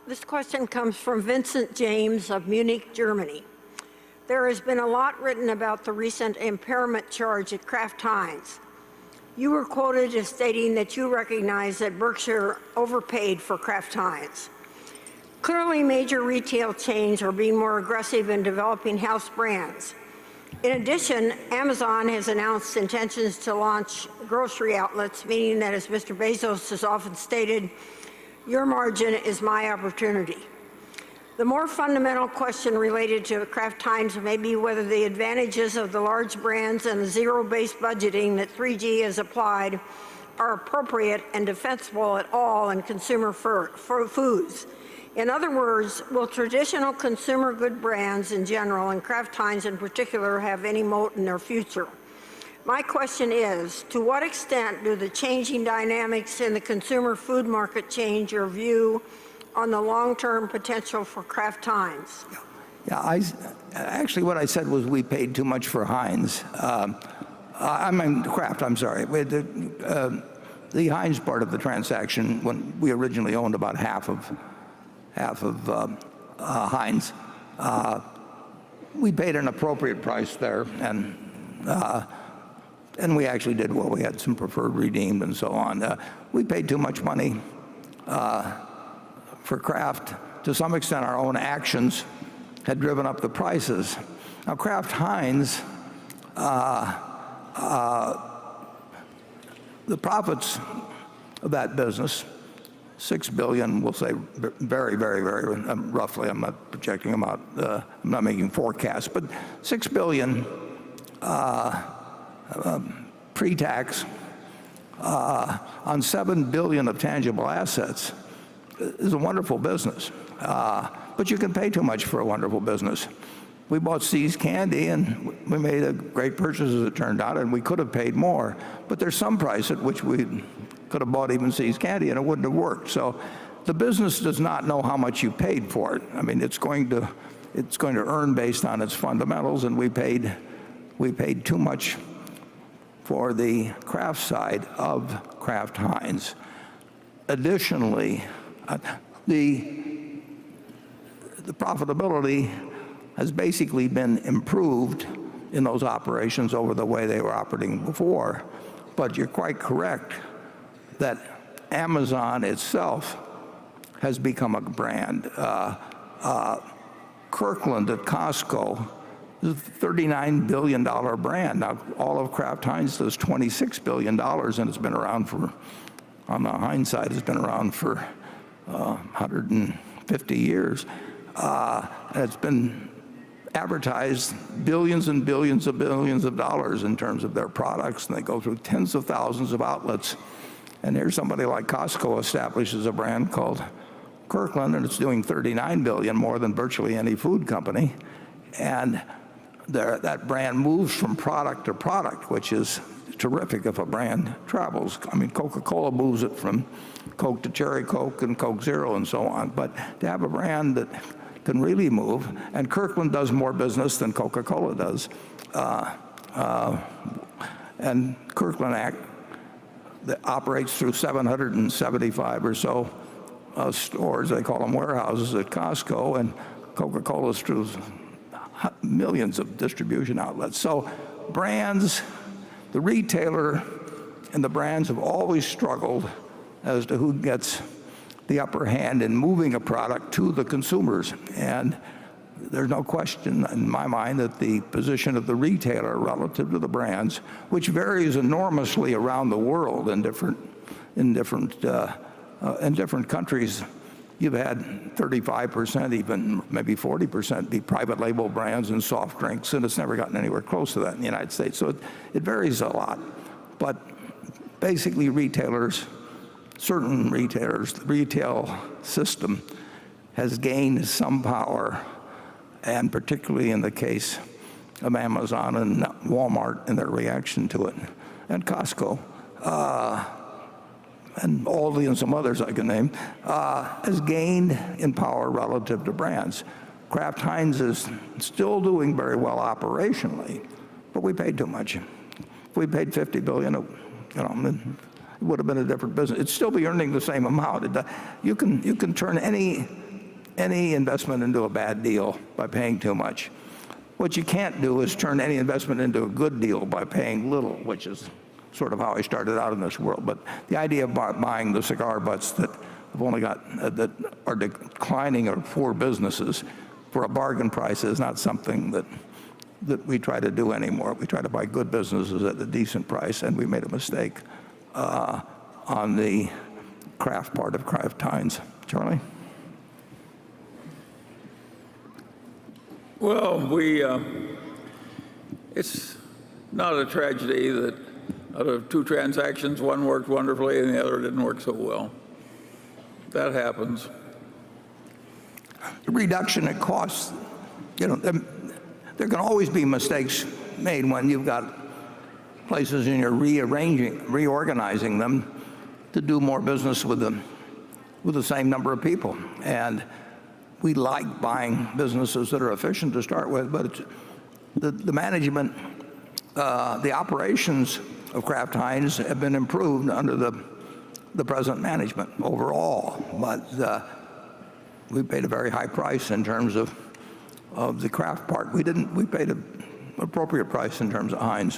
This question comes from Vincent James of Munich, Germany. There has been a lot written about the recent impairment charge at Kraft Heinz. You were quoted as stating that you recognize that Berkshire overpaid for Kraft Heinz. Clearly, major retail chains are being more aggressive in developing house brands. In addition, Amazon has announced intentions to launch grocery outlets, meaning that, as Mr. Bezos has often stated, your margin is my opportunity. The more fundamental question related to Kraft Heinz may be whether the advantages of the large brands and the zero-based budgeting that 3G has applied are appropriate and defensible at all in consumer foods. In other words, will traditional consumer good brands in general, and Kraft Heinz in particular, have any moat in their future? My question is, to what extent do the changing dynamics in the consumer food market change your view on the long-term potential for Kraft Heinz? Yeah, actually what I said was we paid too much for Heinz. I mean Kraft, I'm sorry. The Heinz part of the transaction, when we originally owned about half of Heinz, we paid an appropriate price there, and we actually did well. We had some preferred redeemed and so on. We paid too much money for Kraft. To some extent, our own actions had driven up the prices. Now, Kraft Heinz, the profits of that business, $6 billion, we'll say very, very, very roughly. I'm not projecting them out. I'm not making forecasts, but $6 billion pre-tax on $7 billion of tangible assets is a wonderful business. But you can pay too much for a wonderful business. We bought See's Candy, and we made a great purchase as it turned out, and we could have paid more. But there's some price at which we could have bought even See's Candy, and it wouldn't have worked. So the business does not know how much you paid for it. I mean, it's going to earn based on its fundamentals, and we paid too much for the Kraft side of Kraft Heinz. Additionally, the profitability has basically been improved in those operations over the way they were operating before. But you're quite correct that Amazon itself has become a brand. Kirkland at Costco is a $39 billion brand. Now, all of Kraft Heinz does $26 billion, and it's been around for, on the Heinz side, it's been around for 150 years. And it's been advertised billions and billions of dollars in terms of their products, and they go through tens of thousands of outlets. And here's somebody like Costco establishes a brand called Kirkland, and it's doing $39 billion, more than virtually any food company. And that brand moves from product to product, which is terrific if a brand travels. I mean, Coca-Cola moves it from Coke to Cherry Coke and Coke Zero and so on. But to have a brand that can really move, and Kirkland does more business than Coca-Cola does. And Kirkland that operates through 775 or so stores, they call them warehouses at Costco, and Coca-Cola's through millions of distribution outlets. So brands, the retailer and the brands have always struggled as to who gets the upper hand in moving a product to the consumers. And there's no question in my mind that the position of the retailer relative to the brands, which varies enormously around the world in different countries. You've had 35%, even maybe 40% be private label brands in soft drinks, and it's never gotten anywhere close to that in the United States. So it varies a lot. But basically certain retailers, the retail system has gained some power, and particularly in the case of Amazon and Walmart in their reaction to it, and Costco, and Aldi and some others I can name, has gained in power relative to brands. Kraft Heinz is still doing very well operationally, but we paid too much. If we paid $50 billion, it would have been a different business. It'd still be earning the same amount. You can turn any any investment into a bad deal by paying too much. What you can't do is turn any investment into a good deal by paying little, which is sort of how I started out in this world. But the idea of buying the cigar butts that have only got that are declining or poor businesses for a bargain price is not something that we try to do anymore. We try to buy good businesses at a decent price, and we made a mistake on the Kraft part of Kraft Heinz. Charlie? Well, it's not a tragedy that out of 2 transactions, one worked wonderfully and the other didn't work so well. That happens. The reduction in costs, there can always be mistakes made when you've got places and you're reorganizing them to do more business with the same number of people. And we like buying businesses that are efficient to start with, but it's, the management, the operations of Kraft Heinz have been improved under the present management overall. But we paid a very high price in terms of the Kraft part. We paid an appropriate price in terms of Heinz.